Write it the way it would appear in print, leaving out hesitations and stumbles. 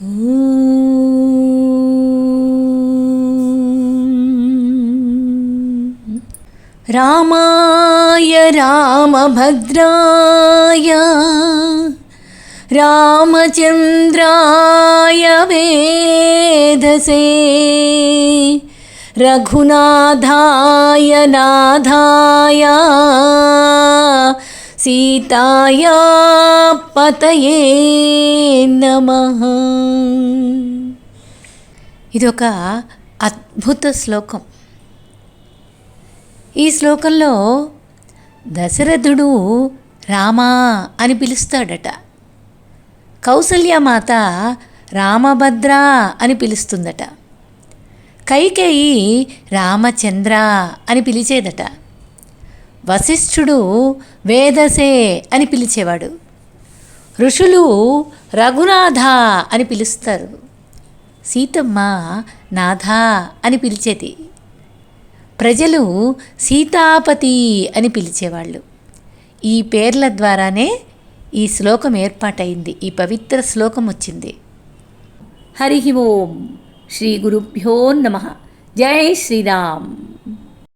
రామాయ రామభద్రాయ రామచంద్రాయ వేధసే రఘునాథాయ నాథాయ సీతాయ పతయే నమః. ఇదొక అద్భుత శ్లోకం. ఈ శ్లోకంలో దశరథుడు రామా అని పిలుస్తాడట. కౌసల్యమాత రామభద్ర అని పిలుస్తుందట. కైకేయి రామచంద్ర అని పిలిచేదట. వశిష్ఠుడు వేదసే అని పిలిచేవాడు. ఋషులు రఘునాథ అని పిలుస్తారు. సీతమ్మ నాథ అని పిలిచేది. ప్రజలు సీతాపతి అని పిలిచేవాళ్ళు. ఈ పేర్ల ద్వారానే ఈ శ్లోకం ఏర్పాటైంది. ఈ పవిత్ర శ్లోకం వచ్చింది. హరి ఓం. శ్రీ గురుభ్యో నమః. జై శ్రీరామ్.